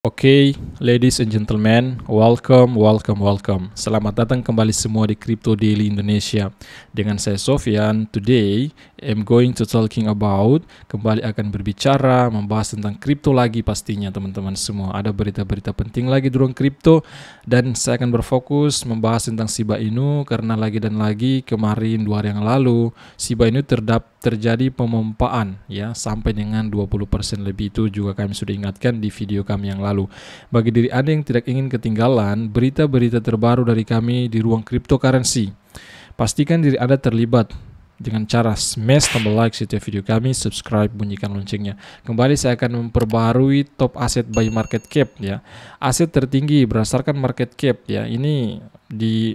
Oke, ladies and gentlemen, welcome. Selamat datang kembali semua di Crypto Daily Indonesia. Dengan saya Sofyan. Today, I'm going to talking about, kembali akan berbicara, membahas tentang kripto lagi pastinya teman-teman semua. Ada berita-berita penting lagi di ruang kripto, dan saya akan berfokus membahas tentang Shiba Inu karena lagi dan lagi kemarin 2 hari yang lalu Shiba Inu terjadi pemompaan ya sampai dengan 20% lebih. Itu juga kami sudah ingatkan di video kami yang lalu. Bagi diri Anda yang tidak ingin ketinggalan berita-berita terbaru dari kami di ruang cryptocurrency, pastikan diri Anda terlibat dengan cara smash tombol like setiap video kami, subscribe, bunyikan loncengnya. Kembali saya akan memperbarui top aset by market cap ya. Aset tertinggi berdasarkan market cap ya. Ini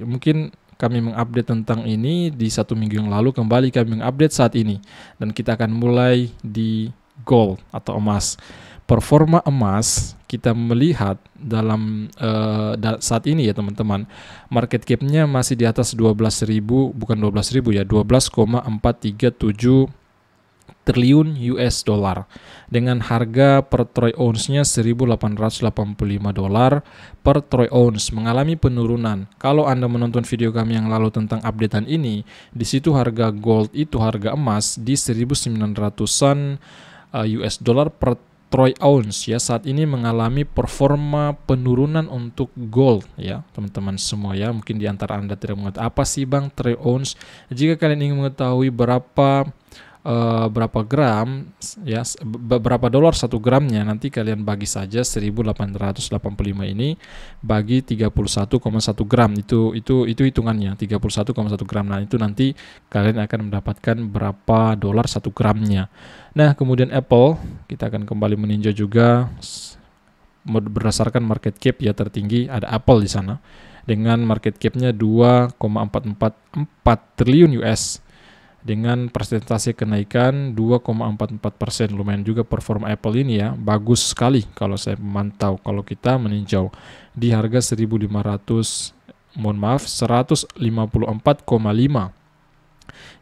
mungkin kami mengupdate tentang ini di 1 minggu yang lalu, kembali kami mengupdate saat ini. Dan kita akan mulai di gold atau emas. Performa emas kita melihat dalam saat ini ya teman-teman, market cap-nya masih di atas 12.000, bukan 12.000 ya, 12,437 triliun US dollar dengan harga per troy ounce-nya $1.885 per troy ounce, mengalami penurunan. Kalau Anda menonton video kami yang lalu tentang updatean ini, di situ harga gold itu, harga emas di 1.900-an US dollar per troy ounce ya. Saat ini mengalami performa penurunan untuk gold ya teman-teman semua ya. Mungkin di antara Anda tidak mengetahui apa sih Bang troy ounce. Jika kalian ingin mengetahui berapa gram ya, berapa dolar 1 gramnya, nanti kalian bagi saja 1885 ini bagi 31,1 gram, itu hitungannya 31,1 gram. Nah itu nanti kalian akan mendapatkan berapa dolar 1 gramnya. Nah kemudian Apple, kita akan kembali meninjau juga berdasarkan market cap ya, tertinggi ada Apple di sana dengan market capnya 2,444 triliun US dengan persentase kenaikan 2,44%. Lumayan juga performa Apple ini ya, bagus sekali kalau saya memantau. Kalau kita meninjau di harga 154,5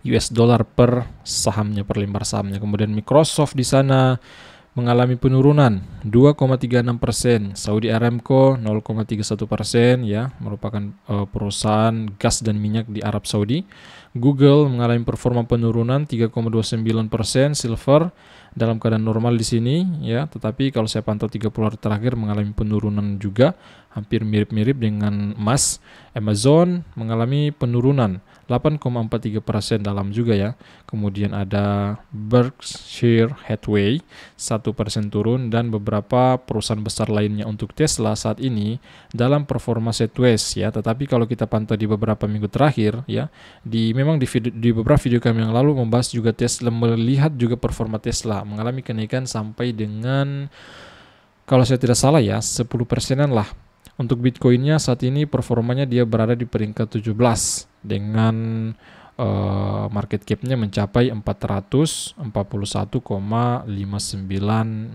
US dollar per sahamnya, per lembar sahamnya. Kemudian Microsoft di sana mengalami penurunan 2,36%, Saudi Aramco 0,31% ya, merupakan perusahaan gas dan minyak di Arab Saudi. Google mengalami performa penurunan 3,29%, Silver dalam keadaan normal di sini ya, tetapi kalau saya pantau 30 hari terakhir mengalami penurunan juga, hampir mirip-mirip dengan emas. Amazon mengalami penurunan 8,43% dalam juga ya. Kemudian ada Berkshire Hathaway 1% turun, dan beberapa perusahaan besar lainnya. Untuk Tesla saat ini dalam performa sideways ya, tetapi kalau kita pantau di beberapa minggu terakhir ya, di beberapa video kami yang lalu membahas juga Tesla, melihat juga performa Tesla mengalami kenaikan sampai dengan, kalau saya tidak salah ya, 10%-an lah. Untuk Bitcoin-nya saat ini performanya dia berada di peringkat 17 dengan market cap-nya mencapai 441,59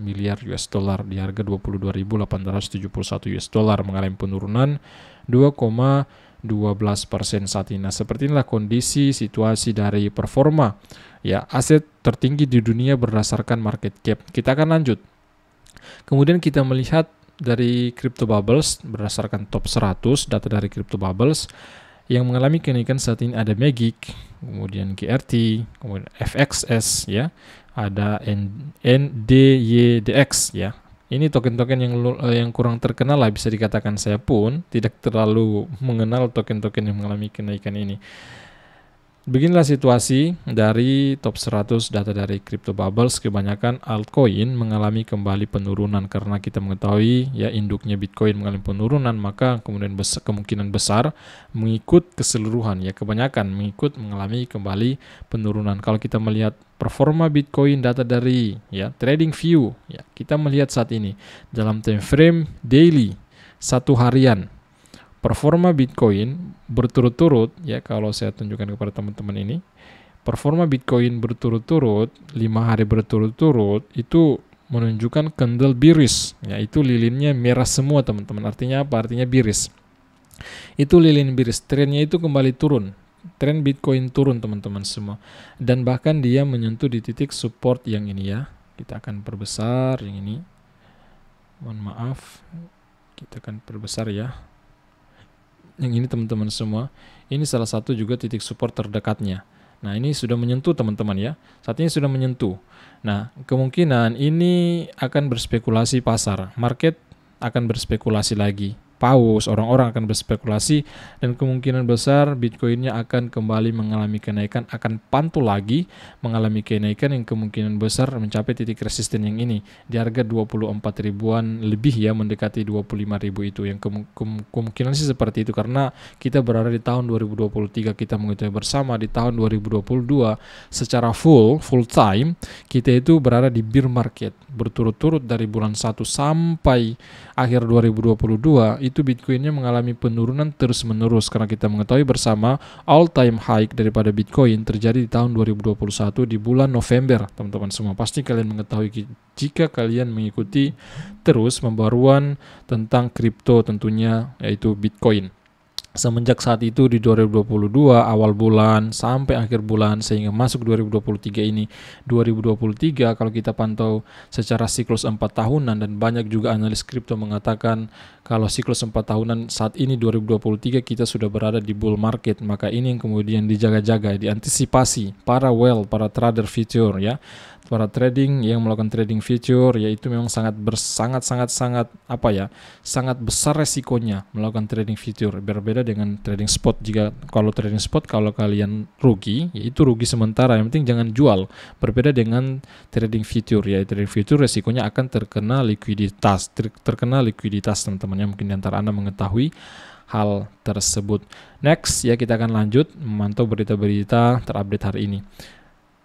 miliar US dollar di harga 22.871 US dollar, mengalami penurunan 2,12% saat ini. Nah, seperti inilah kondisi situasi dari performa ya aset tertinggi di dunia berdasarkan market cap. Kita akan lanjut. Kemudian kita melihat dari Crypto Bubbles berdasarkan top 100 data dari Crypto Bubbles yang mengalami kenaikan saat ini ada Magic, kemudian GRT, kemudian FXS ya, ada NDYDX ya. Ini token-token yang kurang terkenal lah bisa dikatakan. Saya pun tidak terlalu mengenal token-token yang mengalami kenaikan ini. Beginilah situasi dari top 100 data dari Crypto Bubbles. Kebanyakan altcoin mengalami kembali penurunan karena kita mengetahui ya induknya Bitcoin mengalami penurunan, maka kemudian kemungkinan besar mengikut keseluruhan ya, kebanyakan mengalami kembali penurunan. Kalau kita melihat performa Bitcoin data dari ya TradingView ya, kita melihat saat ini dalam time frame daily 1 harian performa Bitcoin berturut-turut ya, kalau saya tunjukkan kepada teman-teman ini, performa Bitcoin berturut-turut 5 hari berturut-turut itu menunjukkan candle bearish, yaitu lilinnya merah semua teman-teman. Artinya apa? Artinya bearish. Itu lilin bearish, trennya itu kembali turun. Tren Bitcoin turun teman-teman semua, dan bahkan dia menyentuh di titik support yang ini ya. Kita akan perbesar yang ini. Mohon maaf, kita akan perbesar ya. Yang ini teman-teman semua, ini salah satu juga titik support terdekatnya. Nah, ini sudah menyentuh teman-teman ya. Saat ini sudah menyentuh. Nah, kemungkinan ini akan berspekulasi pasar. Market akan berspekulasi lagi. Paus, orang-orang akan berspekulasi dan kemungkinan besar Bitcoinnya akan kembali mengalami kenaikan, akan pantul lagi mengalami kenaikan yang kemungkinan besar mencapai titik resisten yang ini di harga 24 ribuan lebih ya, mendekati 25 ribu itu, yang kemungkinan sih seperti itu karena kita berada di tahun 2023, kita mengetahui bersama di tahun 2022 secara full time kita itu berada di bear market berturut-turut dari bulan 1 sampai akhir 2022 itu Bitcoinnya mengalami penurunan terus-menerus karena kita mengetahui bersama all time high daripada Bitcoin terjadi di tahun 2021 di bulan November. Teman-teman semua pasti kalian mengetahui jika kalian mengikuti terus pembaruan tentang kripto tentunya, yaitu Bitcoin. Semenjak saat itu di 2022 awal bulan sampai akhir bulan sehingga masuk 2023 ini, 2023 kalau kita pantau secara siklus 4 tahunan, dan banyak juga analis kripto mengatakan kalau siklus 4 tahunan saat ini 2023 kita sudah berada di bull market, maka ini yang kemudian dijaga-jaga, diantisipasi para trader future ya. Para trading yang melakukan trading future yaitu memang sangat besar resikonya melakukan trading future, berbeda dengan trading spot. Jika kalau trading spot kalau kalian rugi yaitu rugi sementara, yang penting jangan jual, berbeda dengan trading future ya. Trading future resikonya akan terkena likuiditas teman-teman yang mungkin di antara Anda mengetahui hal tersebut. Next ya, kita akan lanjut memantau berita-berita terupdate hari ini.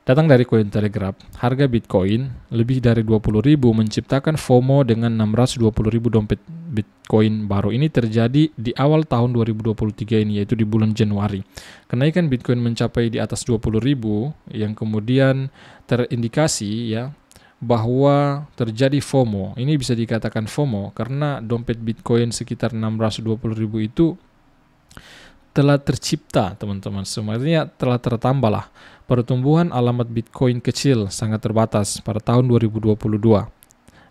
Datang dari Cointelegraph, harga Bitcoin lebih dari 20.000 menciptakan FOMO dengan 620.000 dompet Bitcoin baru. Ini terjadi di awal tahun 2023 ini, yaitu di bulan Januari. Kenaikan Bitcoin mencapai di atas 20.000 yang kemudian terindikasi ya bahwa terjadi FOMO. Ini bisa dikatakan FOMO karena dompet Bitcoin sekitar 620.000 itu telah tercipta teman-teman semua, artinya telah tertambah lah. Pertumbuhan alamat Bitcoin kecil sangat terbatas pada tahun 2022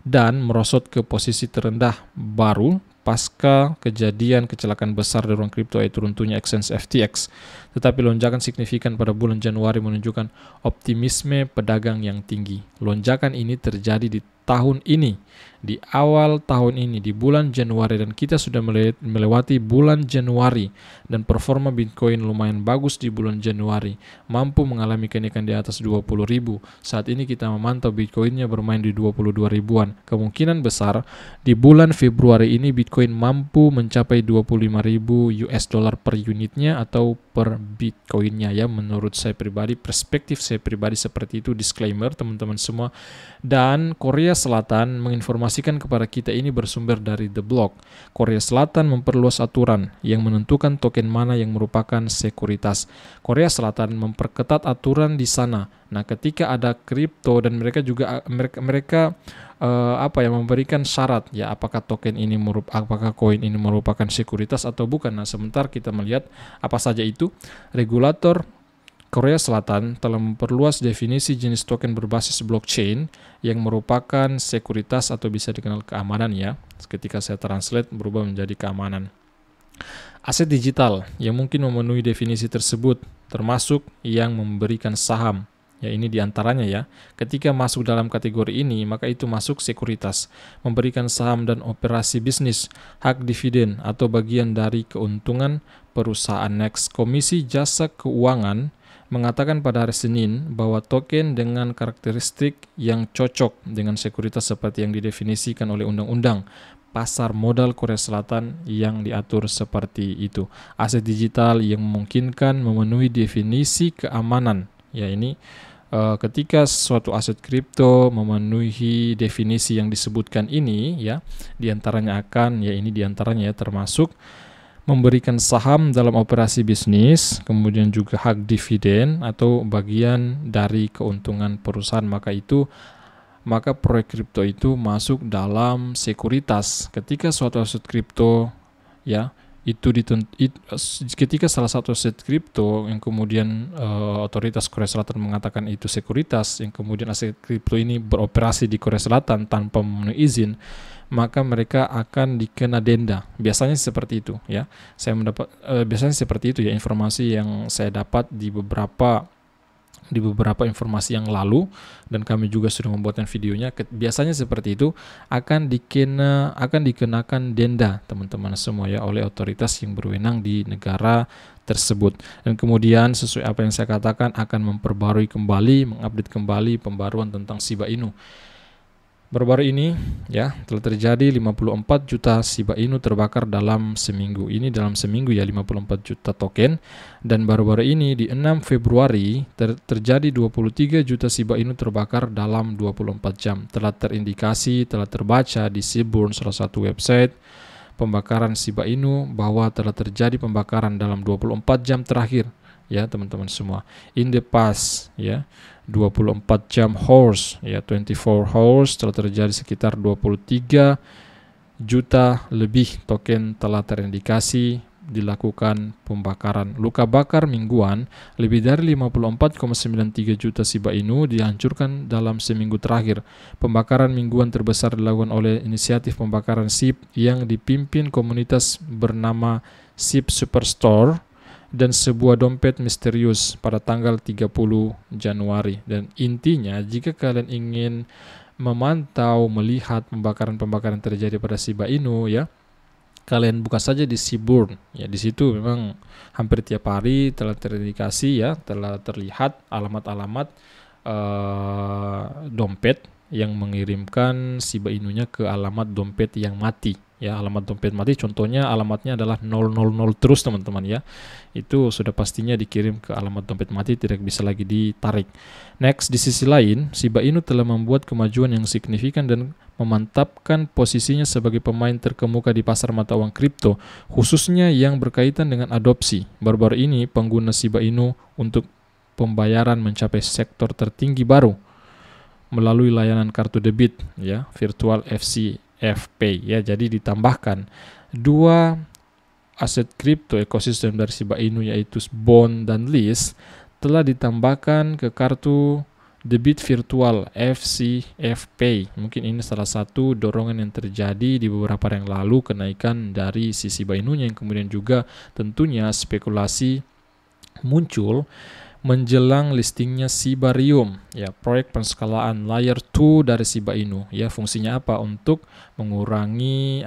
dan merosot ke posisi terendah baru pasca kejadian kecelakaan besar di ruang kripto yaitu runtuhnya exchange FTX. Tetapi lonjakan signifikan pada bulan Januari menunjukkan optimisme pedagang yang tinggi. Lonjakan ini terjadi di tahun ini, di awal tahun ini, di bulan Januari, dan kita sudah melewati bulan Januari dan performa Bitcoin lumayan bagus di bulan Januari, mampu mengalami kenaikan di atas 20.000. Saat ini kita memantau Bitcoinnya bermain di 22 ribuan. Kemungkinan besar di bulan Februari ini Bitcoin mampu mencapai 25.000 US dollar per unitnya atau per Bitcoinnya ya. Menurut saya pribadi, perspektif saya pribadi seperti itu, disclaimer teman-teman semua. Dan Korea Selatan menginformasikan kepada kita, ini bersumber dari The Block. Korea Selatan memperluas aturan yang menentukan token mana yang merupakan sekuritas. Korea Selatan memperketat aturan di sana. Nah, ketika ada kripto dan mereka memberikan syarat ya, apakah token ini apakah koin ini merupakan sekuritas atau bukan. Nah, sebentar kita melihat apa saja itu. Regulator Korea Selatan telah memperluas definisi jenis token berbasis blockchain yang merupakan sekuritas atau bisa dikenal keamanan ya. Ketika saya translate berubah menjadi keamanan. Aset digital yang mungkin memenuhi definisi tersebut termasuk yang memberikan saham. Ya, ini diantaranya ya. Ketika masuk dalam kategori ini, maka itu masuk sekuritas. Memberikan saham dan operasi bisnis, hak dividen atau bagian dari keuntungan perusahaan. Next, Komisi Jasa Keuangan mengatakan pada hari Senin bahwa token dengan karakteristik yang cocok dengan sekuritas seperti yang didefinisikan oleh Undang-Undang Pasar Modal Korea Selatan yang diatur seperti itu. Aset digital yang memungkinkan memenuhi definisi keamanan. Ya, ini ketika suatu aset kripto memenuhi definisi yang disebutkan ini ya, diantaranya termasuk memberikan saham dalam operasi bisnis, kemudian juga hak dividen atau bagian dari keuntungan perusahaan, maka proyek kripto itu masuk dalam sekuritas. Ketika suatu aset kripto ya ketika salah satu aset kripto yang kemudian otoritas Korea Selatan mengatakan itu sekuritas, yang kemudian aset kripto ini beroperasi di Korea Selatan tanpa memenuhi izin, maka mereka akan dikena denda. Biasanya seperti itu ya. Biasanya seperti itu ya, informasi yang saya dapat di beberapa informasi yang lalu, dan kami juga sudah membuatkan videonya. Biasanya seperti itu, akan dikenakan denda teman-teman semua ya oleh otoritas yang berwenang di negara tersebut. Dan kemudian sesuai apa yang saya katakan, akan memperbarui kembali, mengupdate kembali pembaruan tentang Shiba Inu. Baru-baru ini ya telah terjadi 54 juta Shiba Inu terbakar dalam seminggu. Ini dalam seminggu ya, 54 juta token. Dan baru-baru ini di 6 Februari terjadi 23 juta Shiba Inu terbakar dalam 24 jam. Telah terbaca di Seaborn, salah satu website pembakaran Shiba Inu, bahwa telah terjadi pembakaran dalam 24 jam terakhir ya teman-teman semua. In the past ya, 24 jam hours ya, 24 hours, telah terjadi sekitar 23 juta lebih token telah terindikasi dilakukan pembakaran. Luka bakar mingguan lebih dari 54,93 juta Shiba Inu dihancurkan dalam seminggu terakhir. Pembakaran mingguan terbesar dilakukan oleh inisiatif pembakaran SHIB yang dipimpin komunitas bernama SHIB Superstore dan sebuah dompet misterius pada tanggal 30 Januari. Dan intinya, jika kalian ingin memantau, melihat pembakaran-pembakaran terjadi pada Shiba Inu ya, kalian buka saja di Seaborn ya. Di situ memang hampir tiap hari telah terindikasi ya, telah terlihat alamat-alamat dompet yang mengirimkan Shiba Inunya ke alamat dompet yang mati ya. Alamat dompet mati contohnya alamatnya adalah 000 terus teman-teman ya. Itu sudah pastinya dikirim ke alamat dompet mati, tidak bisa lagi ditarik. Next, di sisi lain, Shiba Inu telah membuat kemajuan yang signifikan dan memantapkan posisinya sebagai pemain terkemuka di pasar mata uang kripto, khususnya yang berkaitan dengan adopsi. Baru-baru ini pengguna Shiba Inu untuk pembayaran mencapai sektor tertinggi baru melalui layanan kartu debit ya, virtual FCFP ya. Jadi ditambahkan dua aset kripto ekosistem dari Shiba Inu, yaitu bond dan lease, telah ditambahkan ke kartu debit virtual FCFP. Mungkin ini salah satu dorongan yang terjadi di beberapa hari yang lalu, kenaikan dari si Shiba Inunya, yang kemudian juga tentunya spekulasi muncul menjelang listingnya Shibarium ya, proyek penskalaan layer 2 dari Shiba Inu ya. Fungsinya apa? Untuk mengurangi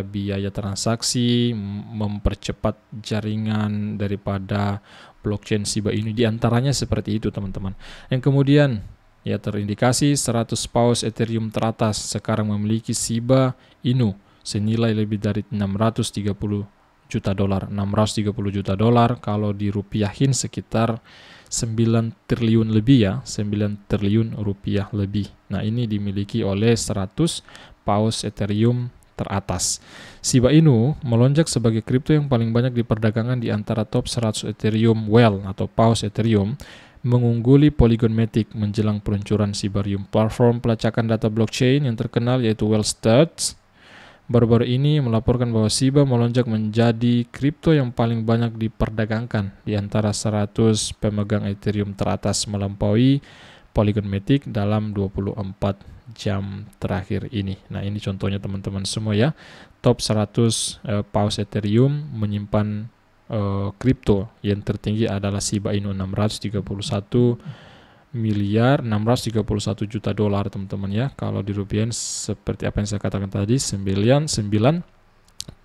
biaya transaksi, mempercepat jaringan daripada blockchain Shiba Inu, diantaranya seperti itu teman-teman. Yang kemudian ya terindikasi 100 paus Ethereum teratas sekarang memiliki Shiba Inu senilai lebih dari 630 juta dolar. 630 juta dolar kalau dirupiahin sekitar 9 triliun lebih ya, 9 triliun rupiah lebih. Nah, ini dimiliki oleh 100 paus Ethereum teratas. Shiba Inu melonjak sebagai kripto yang paling banyak diperdagangkan di antara top 100 Ethereum Well atau paus Ethereum, mengungguli Polygon Matic menjelang peluncuran Shibarium, platform pelacakan data blockchain yang terkenal yaitu Wellstats. Baru-baru ini melaporkan bahwa Shiba melonjak menjadi kripto yang paling banyak diperdagangkan di antara 100 pemegang Ethereum teratas, melampaui Polygon Matic dalam 24 jam terakhir ini. Nah, ini contohnya teman-teman semua ya. Top 100 paus Ethereum menyimpan kripto yang tertinggi adalah Shiba Inu, 631 juta dolar teman-teman ya. Kalau dirupiahin seperti apa yang saya katakan tadi, 9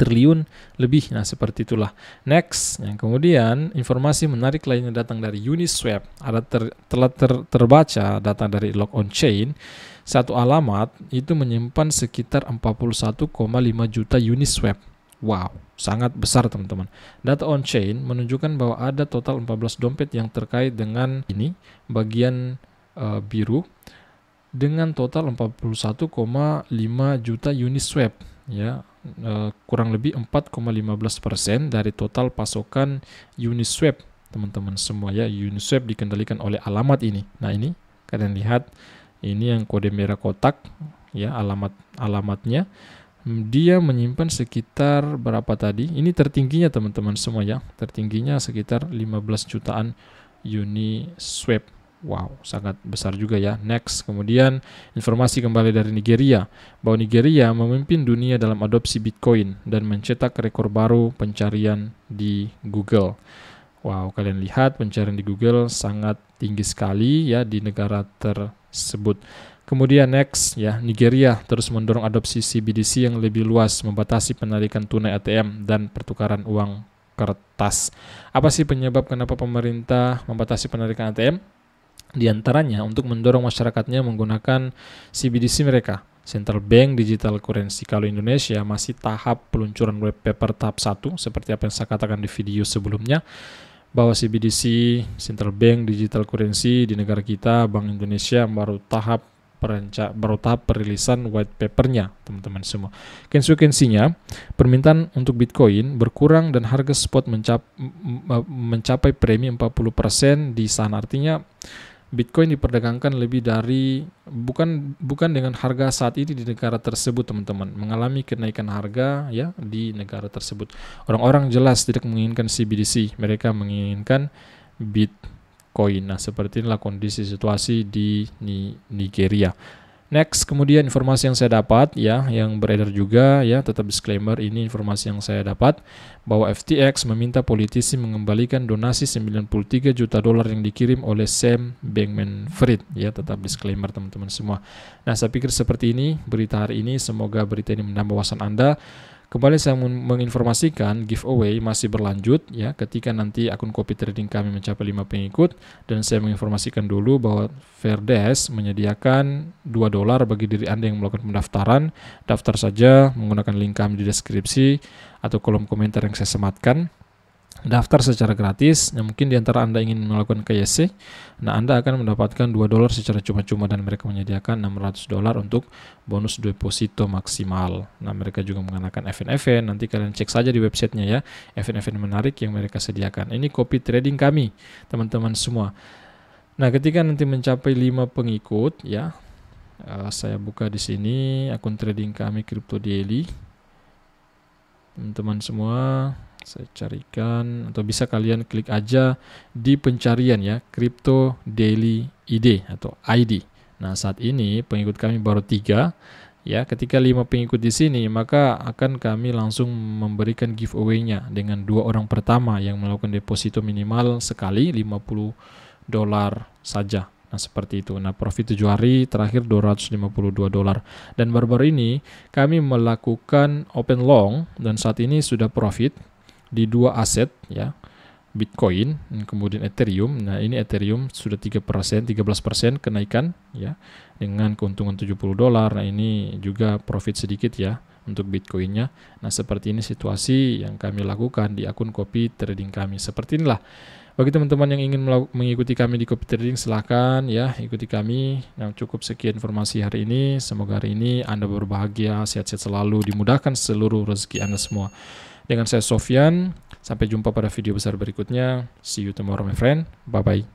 triliun lebih. Nah, seperti itulah. Next, yang kemudian informasi menarik lainnya datang dari Uniswap. Telah terbaca data dari Log On Chain. Satu alamat itu menyimpan sekitar 41,5 juta Uniswap. Wow, sangat besar teman-teman. Data on-chain menunjukkan bahwa ada total 14 dompet yang terkait dengan ini, bagian biru, dengan total 41,5 juta Uniswap ya, kurang lebih 4,15% dari total pasokan Uniswap teman-teman semua ya. Uniswap dikendalikan oleh alamat ini. Nah, ini kalian lihat, ini yang kode merah kotak ya, alamatnya. dia menyimpan sekitar berapa tadi? Ini tertingginya teman-teman semua ya. Tertingginya sekitar 15 jutaan Uniswap. Wow, sangat besar juga ya. Next, kemudian informasi kembali dari Nigeria bahwa Nigeria memimpin dunia dalam adopsi Bitcoin dan mencetak rekor baru pencarian di Google. Wow, kalian lihat pencarian di Google sangat tinggi sekali ya di negara tersebut. Kemudian next ya, Nigeria terus mendorong adopsi CBDC yang lebih luas, membatasi penarikan tunai ATM dan pertukaran uang kertas. Apa sih penyebab kenapa pemerintah membatasi penarikan ATM? Di antaranya untuk mendorong masyarakatnya menggunakan CBDC mereka, Central Bank Digital Currency. Kalau Indonesia masih tahap peluncuran white paper tahap 1, seperti apa yang saya katakan di video sebelumnya, bahwa CBDC, Central Bank Digital Currency di negara kita, Bank Indonesia baru tahap perilisan white papernya, teman-teman semua. Konsekuensinya, permintaan untuk Bitcoin berkurang dan harga spot mencapai premi 40% di sana. Artinya Bitcoin diperdagangkan lebih dari bukan dengan harga saat ini di negara tersebut, teman-teman, mengalami kenaikan harga ya di negara tersebut. Orang-orang jelas tidak menginginkan CBDC, mereka menginginkan Bitcoin. Nah, seperti inilah kondisi situasi di Nigeria. Next, kemudian informasi yang saya dapat ya, yang beredar juga ya, tetap disclaimer, ini informasi yang saya dapat bahwa FTX meminta politisi mengembalikan donasi 93 juta dolar yang dikirim oleh Sam Bankman-Fried ya, tetap disclaimer teman-teman semua. Nah, saya pikir seperti ini berita hari ini, semoga berita ini menambah wawasan Anda. Kembali saya menginformasikan giveaway masih berlanjut ya ketika nanti akun copy trading kami mencapai 5 pengikut, dan saya menginformasikan dulu bahwa Fairdesk menyediakan $2 bagi diri Anda yang melakukan pendaftaran. Daftar saja menggunakan link kami di deskripsi atau kolom komentar yang saya sematkan. Daftar secara gratis. Nah, mungkin di antara Anda ingin melakukan KYC, nah Anda akan mendapatkan $2 secara cuma-cuma, dan mereka menyediakan $600 untuk bonus deposito maksimal. Nah, mereka juga mengenakan event-event, nanti kalian cek saja di websitenya ya, event-event menarik yang mereka sediakan. Ini copy trading kami, teman-teman semua. Nah, ketika nanti mencapai 5 pengikut ya, saya buka di sini akun trading kami Crypto Daily. Teman-teman semua, saya carikan, atau bisa kalian klik aja di pencarian ya, Crypto Daily ID atau ID. Nah, saat ini pengikut kami baru 3 ya. Ketika 5 pengikut di sini, maka akan kami langsung memberikan giveaway-nya dengan 2 orang pertama yang melakukan deposito minimal sekali $50 saja. Nah, seperti itu. Nah, profit 7 hari terakhir $252. Dan baru-baru ini kami melakukan open long dan saat ini sudah profit di 2 aset ya, Bitcoin kemudian Ethereum. Nah, ini Ethereum sudah 13% kenaikan ya dengan keuntungan $70. Nah, ini juga profit sedikit ya untuk Bitcoinnya. Nah, seperti ini situasi yang kami lakukan di akun copy trading kami. Seperti inilah. Bagi teman-teman yang ingin mengikuti kami di copy trading, silahkan ya ikuti kami. Nah, cukup sekian informasi hari ini. Semoga hari ini Anda berbahagia, sehat-sehat selalu, dimudahkan seluruh rezeki Anda semua. Dengan saya Sofyan, sampai jumpa pada video besar berikutnya. See you tomorrow my friend. Bye-bye.